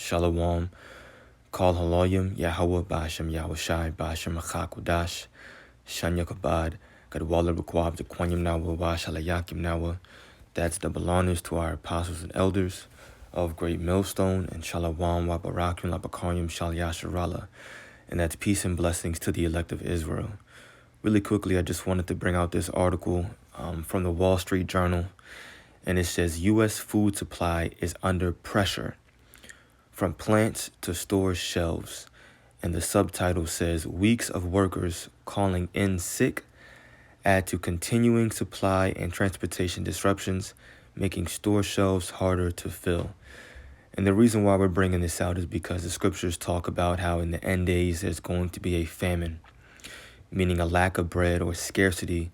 Shalom, Kal Haloyim, Yahweh, Bashem, Yahushai, Bashem, Achakudash, Shanya Kabad, Gadwala Rekwab, the Kwanyam Nawa, Washalayakim Nawa. That's double honors to our apostles and elders of Great Millstone, and Shalom, Wabarakim, Labakarim, Shalyasharala. And that's peace and blessings to the elect of Israel. Really quickly, I just wanted to bring out this article from the Wall Street Journal, and it says U.S. food supply is under pressure from plants to store shelves. And the subtitle says, weeks of workers calling in sick add to continuing supply and transportation disruptions, making store shelves harder to fill. And the reason why we're bringing this out is because the scriptures talk about how in the end days there's going to be a famine, meaning a lack of bread or scarcity,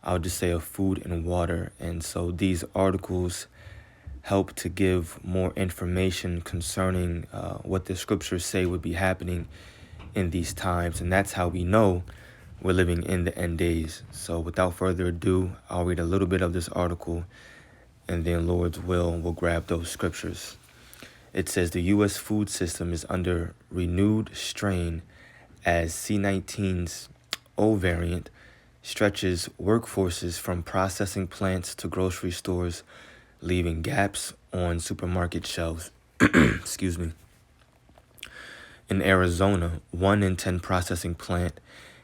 I'll just say, of food and water. And so these articles help to give more information concerning what the scriptures say would be happening in these times. And that's how we know we're living in the end days. So without further ado, I'll read a little bit of this article, and then Lord's will, we'll grab those scriptures. It says the U.S. food system is under renewed strain as C-19's O variant stretches workforces from processing plants to grocery stores, leaving gaps on supermarket shelves. Excuse me. In Arizona, 1 in 10 processing plant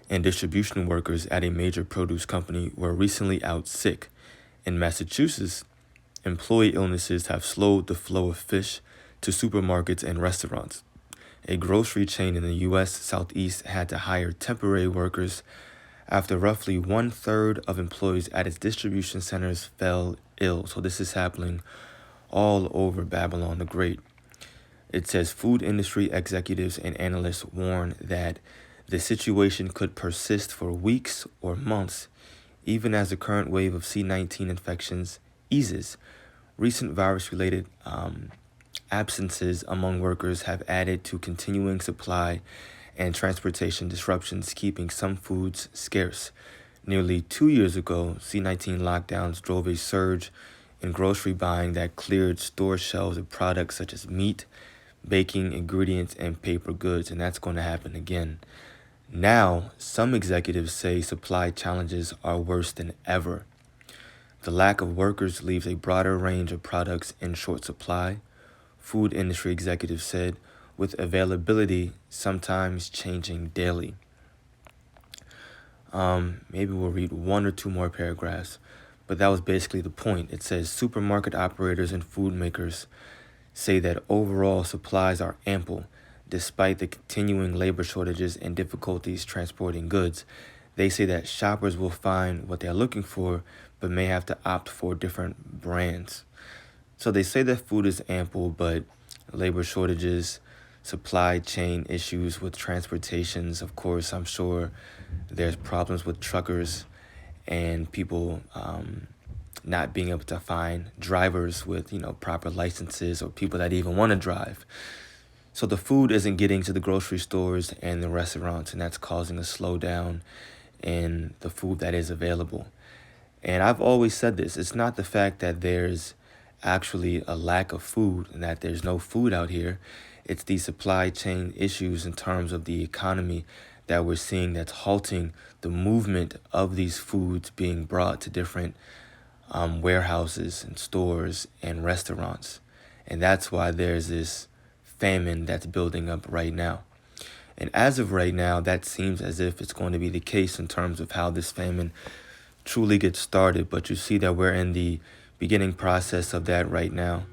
and distribution workers at a major produce company were recently out sick. In Massachusetts, employee illnesses have slowed the flow of fish to supermarkets and restaurants. A grocery chain in the U.S. Southeast had to hire temporary workers after roughly 1/3 of employees at its distribution centers fell ill. So this is happening all over Babylon the Great. It says food industry executives and analysts warn that the situation could persist for weeks or months, even as the current wave of C-19 infections eases. Recent virus-related absences among workers have added to continuing supply and transportation disruptions, keeping some foods scarce. Nearly 2 years ago, C-19 lockdowns drove a surge in grocery buying that cleared store shelves of products such as meat, baking, ingredients, and paper goods, and that's going to happen again. Now, some executives say supply challenges are worse than ever. The lack of workers leaves a broader range of products in short supply, food industry executives said, with availability sometimes changing daily. Maybe we'll read 1 or 2 more paragraphs, but that was basically the point. It says supermarket operators and food makers say that overall supplies are ample, despite the continuing labor shortages and difficulties transporting goods. They say that shoppers will find what they're looking for, but may have to opt for different brands. So they say that food is ample, but labor shortages, supply chain issues with transportations. Of course, I'm sure there's problems with truckers and people not being able to find drivers with, proper licenses, or people that even want to drive. So the food isn't getting to the grocery stores and the restaurants, and that's causing a slowdown in the food that is available. And I've always said this. It's not the fact that there's actually a lack of food and that there's no food out here. It's the supply chain issues in terms of the economy that we're seeing that's halting the movement of these foods being brought to different warehouses and stores and restaurants. And that's why there's this famine that's building up right now. And as of right now, that seems as if it's going to be the case in terms of how this famine truly gets started. But you see that we're in the beginning process of that right now.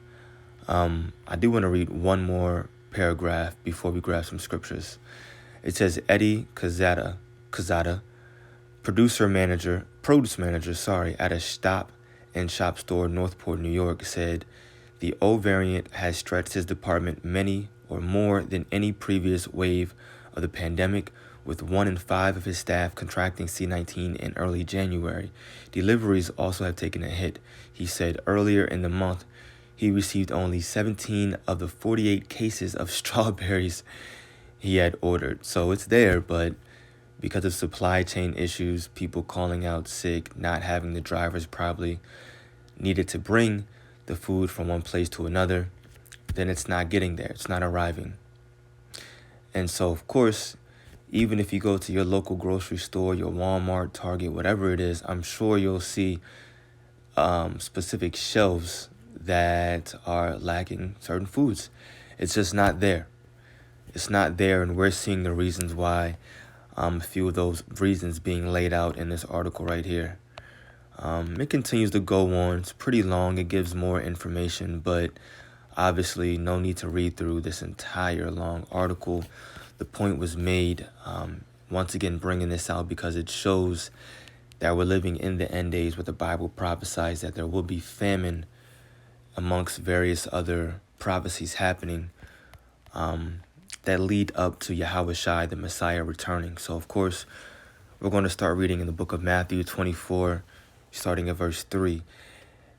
I do want to read 1 more paragraph before we grab some scriptures. It says Eddie Kazada, produce manager, at a Stop and Shop store in Northport, New York, said the O variant has stretched his department many or more than any previous wave of the pandemic, with 1 in 5 of his staff contracting C-19 in early January. Deliveries also have taken a hit. He said earlier in the month, he received only 17 of the 48 cases of strawberries he had ordered. So it's there, but because of supply chain issues, people calling out sick, not having the drivers probably needed to bring the food from one place to another, then it's not getting there. It's not arriving. And so, of course, even if you go to your local grocery store, your Walmart, Target, whatever it is, I'm sure you'll see specific shelves that are lacking certain foods. It's just not there. It's not there, and we're seeing the reasons why. A few of those reasons being laid out in this article right here. It continues to go on. It's pretty long. It gives more information, but obviously no need to read through this entire long article. The point was made, once again, bringing this out because it shows that we're living in the end days where the Bible prophesies that there will be famine amongst various other prophecies happening that lead up to Yahushua, the Messiah, returning. So, of course, we're going to start reading in the book of Matthew 24, starting at verse 3.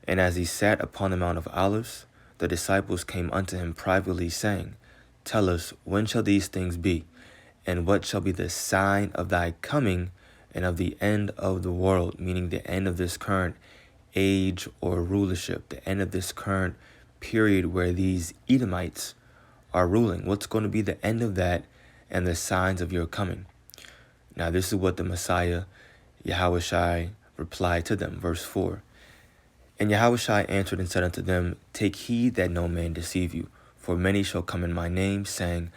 And as he sat upon the Mount of Olives, the disciples came unto him privately, saying, Tell us, when shall these things be? And what shall be the sign of thy coming and of the end of the world? Meaning the end of this current age or rulership, the end of this current period where these Edomites are ruling. What's going to be the end of that and the signs of your coming? Now, this is what the Messiah, Yahushua, replied to them. Verse 4. And Yahushua answered and said unto them, Take heed that no man deceive you, for many shall come in my name, saying,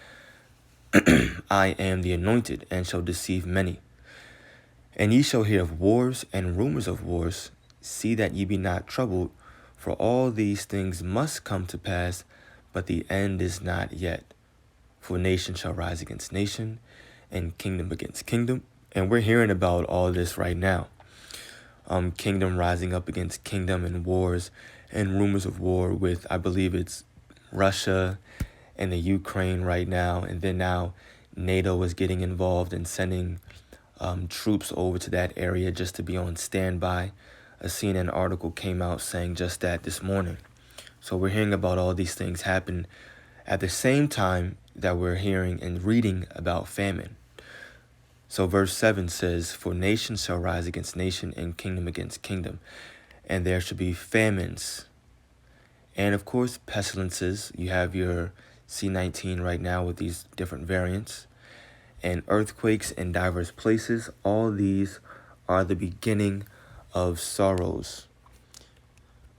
I am the anointed, and shall deceive many. And ye shall hear of wars and rumors of wars. See that ye be not troubled, for all these things must come to pass, but the end is not yet. For nation shall rise against nation, and kingdom against kingdom. And we're hearing about all this right now. Kingdom rising up against kingdom, and wars and rumors of war with, I believe it's Russia and the Ukraine right now. And then now NATO is getting involved and sending troops over to that area just to be on standby. A CNN article came out saying just that this morning. So we're hearing about all these things happen at the same time that we're hearing and reading about famine. So verse 7 says, For nation shall rise against nation, and kingdom against kingdom, and there shall be famines. And of course, pestilences. You have your C-19 right now with these different variants, and earthquakes in diverse places. All these are the beginning of sorrows.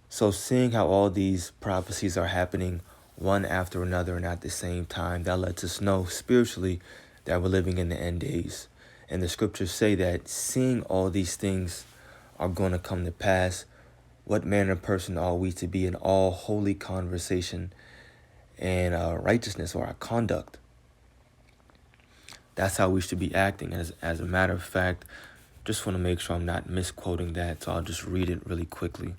So seeing how all these prophecies are happening one after another and at the same time, that lets us know spiritually that we're living in the end days. And the scriptures say that seeing all these things are going to come to pass, what manner of person are we to be in all holy conversation and righteousness, or our conduct? That's how we should be acting. As a matter of fact, just want to make sure I'm not misquoting that, so I'll just read it really quickly.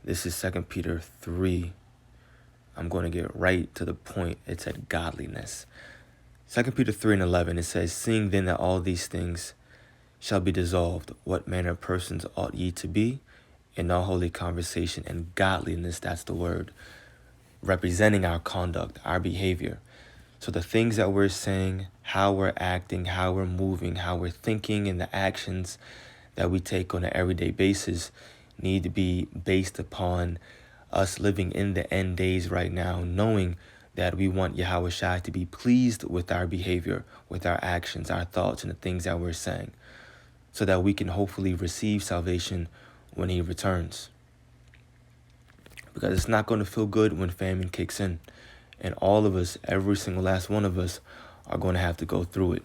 This is 2 Peter 3. I'm going to get right to the point. It said godliness. 2 Peter 3 and 11, it says, Seeing then that all these things shall be dissolved, what manner of persons ought ye to be in all holy conversation and godliness? That's the word, representing our conduct, our behavior. So the things that we're saying, how we're acting, how we're moving, how we're thinking, and the actions that we take on an everyday basis need to be based upon us living in the end days right now, knowing that we want Yahushua to be pleased with our behavior, with our actions, our thoughts, and the things that we're saying, so that we can hopefully receive salvation when he returns. Because it's not going to feel good when famine kicks in. And all of us, every single last one of us, are going to have to go through it.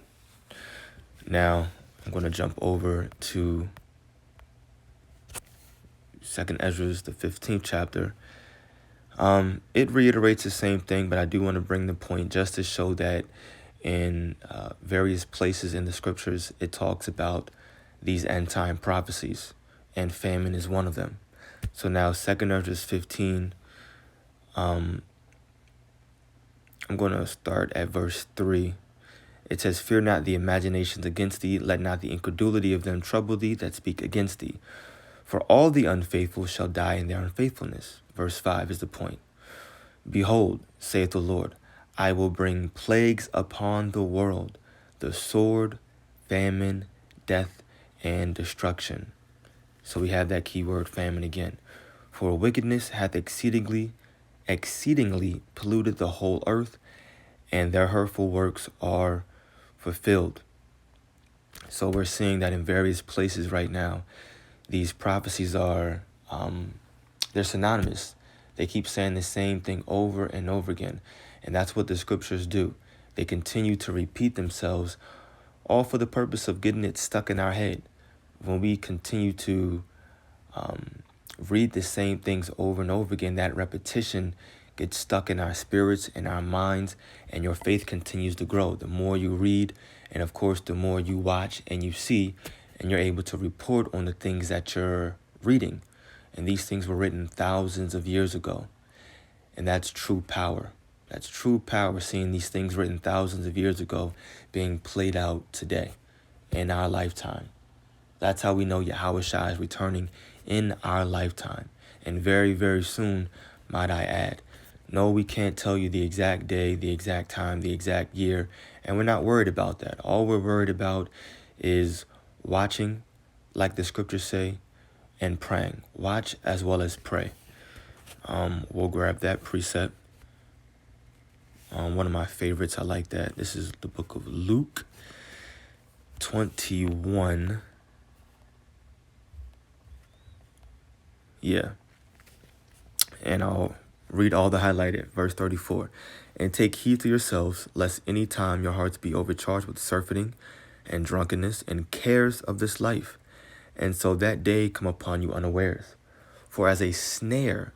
Now, I'm going to jump over to 2nd Ezra, the 15th chapter. It reiterates the same thing, but I do want to bring the point just to show that in various places in the scriptures, it talks about these end-time prophecies, and famine is one of them. So now 2nd Ezra 15, I'm going to start at verse 3. It says, Fear not the imaginations against thee, let not the incredulity of them trouble thee that speak against thee. For all the unfaithful shall die in their unfaithfulness. Verse 5 is the point. Behold, saith the Lord, I will bring plagues upon the world, the sword, famine, death, and destruction. So we have that key word, famine, again. For wickedness hath exceedingly exceedingly polluted the whole earth, and their hurtful works are fulfilled. So we're seeing that in various places right now. These prophecies are, they're synonymous. They keep saying the same thing over and over again. And that's what the scriptures do. They continue to repeat themselves, all for the purpose of getting it stuck in our head. When we continue to read the same things over and over again, that repetition gets stuck in our spirits, in our minds, and your faith continues to grow. The more you read, and of course, the more you watch and you see, and you're able to report on the things that you're reading. And these things were written thousands of years ago. And that's true power. That's true power, seeing these things written thousands of years ago being played out today in our lifetime. That's how we know Yahweh Shai is returning in our lifetime. And very, very soon, might I add. No, we can't tell you the exact day, the exact time, the exact year, and we're not worried about that. All we're worried about is watching, like the scriptures say, and praying. Watch as well as pray. We'll grab that precept. One of my favorites, I like that. This is the book of Luke 21. Yeah. And I'll read all the highlighted, verse 34. And take heed to yourselves, lest any time your hearts be overcharged with surfeiting and drunkenness and cares of this life, and so that day come upon you unawares. For as a snare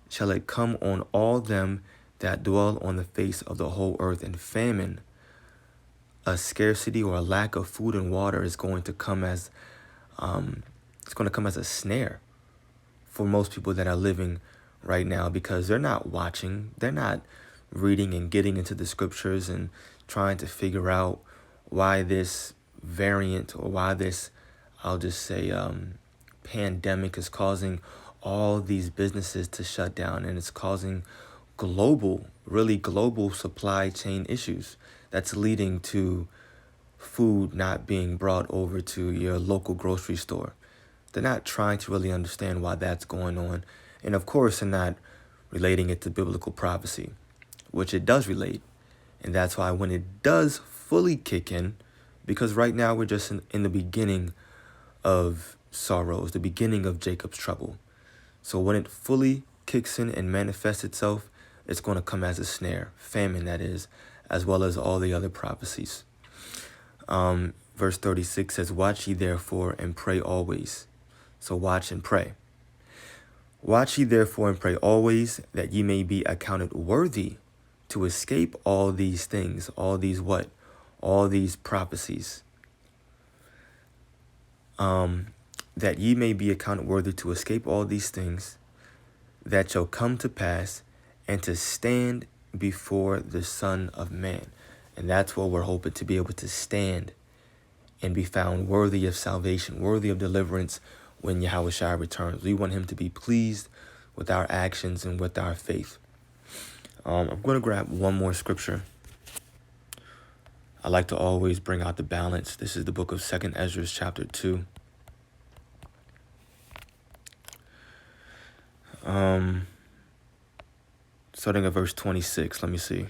shall it come on all them that dwell on the face of the whole earth, and famine, a scarcity or a lack of food and water is going to come as a snare for most people that are living right now, because they're not watching, they're not reading and getting into the scriptures and trying to figure out why this variant, or why this, I'll just say, pandemic is causing all these businesses to shut down, and it's causing really global supply chain issues that's leading to food not being brought over to your local grocery store. They're not trying to really understand why that's going on. And of course, they're not relating it to biblical prophecy, which it does relate. And that's why when it does fully kick in, because right now we're just in the beginning of sorrows, the beginning of Jacob's trouble. So when it fully kicks in and manifests itself, it's going to come as a snare, famine that is, as well as all the other prophecies. Verse 36 says, watch ye therefore and pray always. So watch and pray. Watch ye therefore and pray always, that ye may be accounted worthy to escape all these things. All these what? All these prophecies. That ye may be accounted worthy to escape all these things that shall come to pass, and to stand before the Son of Man. And that's what we're hoping, to be able to stand and be found worthy of salvation, worthy of deliverance when Yahweh Shai returns. We want him to be pleased with our actions and with our faith. I'm going to grab one more scripture. I like to always bring out the balance. This is the book of 2nd Ezra, chapter 2. Starting at verse 26, let me see.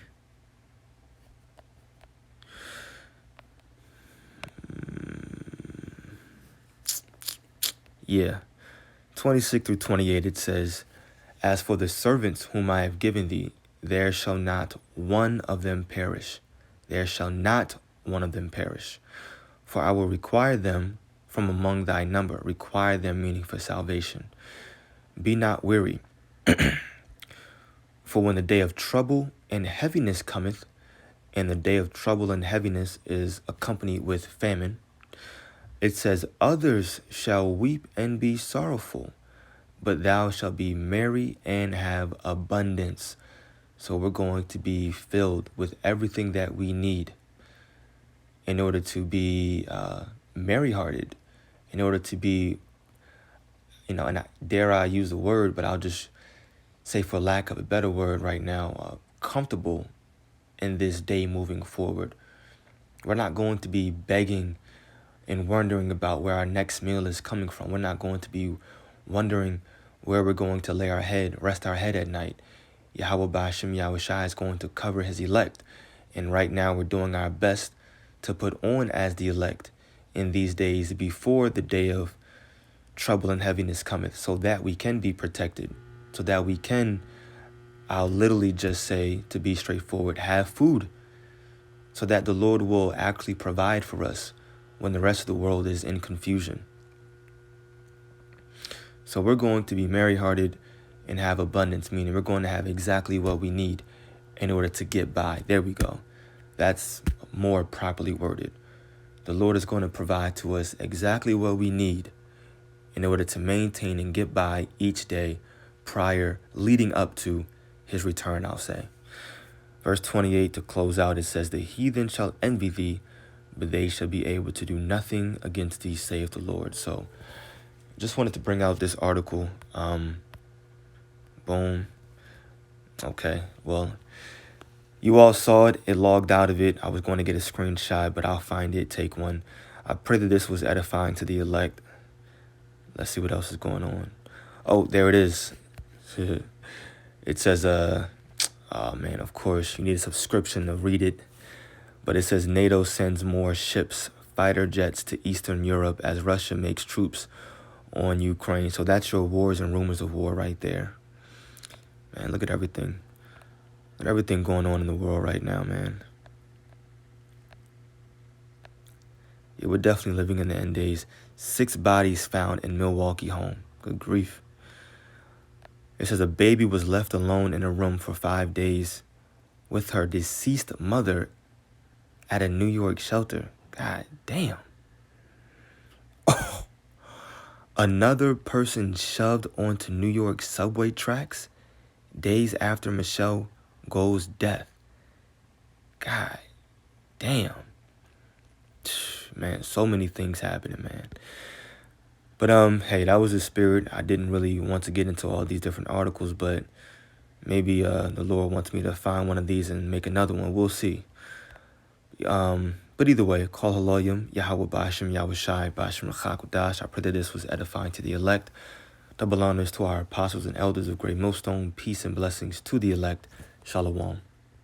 Yeah, 26 through 28, it says, as for the servants whom I have given thee, there shall not one of them perish. There shall not one of them perish. For I will require them from among thy number. Require them meaning for salvation. Be not weary. For when the day of trouble and heaviness cometh, and the day of trouble and heaviness is accompanied with famine, it says, others shall weep and be sorrowful, but thou shalt be merry and have abundance. So we're going to be filled with everything that we need in order to be merry-hearted, in order to be, and dare I use the word, but I'll just say, for lack of a better word right now, comfortable in this day moving forward. We're not going to be begging and wondering about where our next meal is coming from. We're not going to be wondering where we're going to lay our head, rest our head at night. Yahweh Ba'ashem Yahushai is going to cover his elect. And right now we're doing our best to put on as the elect in these days before the day of trouble and heaviness cometh, so that we can be protected, so that we can, I'll literally just say, to be straightforward, have food, so that the Lord will actually provide for us when the rest of the world is in confusion. So we're going to be merry-hearted and have abundance, meaning we're going to have exactly what we need in order to get by. There we go. That's more properly worded. The Lord is going to provide to us exactly what we need in order to maintain and get by each day leading up to his return, I'll say. Verse 28 to close out, it says, the heathen shall envy thee, but they shall be able to do nothing against thee, saith the Lord. So just wanted to bring out this article. Boom. Okay, well, you all saw it. It logged out of it. I was going to get a screenshot, but I'll find it, take one. I pray that this was edifying to the elect. Let's see what else is going on. Oh, there it is. It says, oh man, of course, you need a subscription to read it. But it says NATO sends more ships, fighter jets to Eastern Europe as Russia makes troops on Ukraine. So that's your wars and rumors of war right there. Man, look at everything. Look at everything going on in the world right now, man. Yeah, we're definitely living in the end days. 6 bodies found in Milwaukee home. Good grief. It says a baby was left alone in a room for 5 days with her deceased mother at a New York shelter. God damn. Oh. Another person shoved onto New York subway tracks days after Michelle Go's death. God damn. Man, so many things happening, man. But hey, that was the spirit. I didn't really want to get into all these different articles, but maybe the Lord wants me to find one of these and make another one. We'll see. But either way, Kol Haloyim, Yahweh Ba'ashem Yahushai Ba'ashem Chakudash. I pray that this was edifying to the elect. Double honors to our apostles and elders of Great Millstone. Peace and blessings to the elect. Shalom.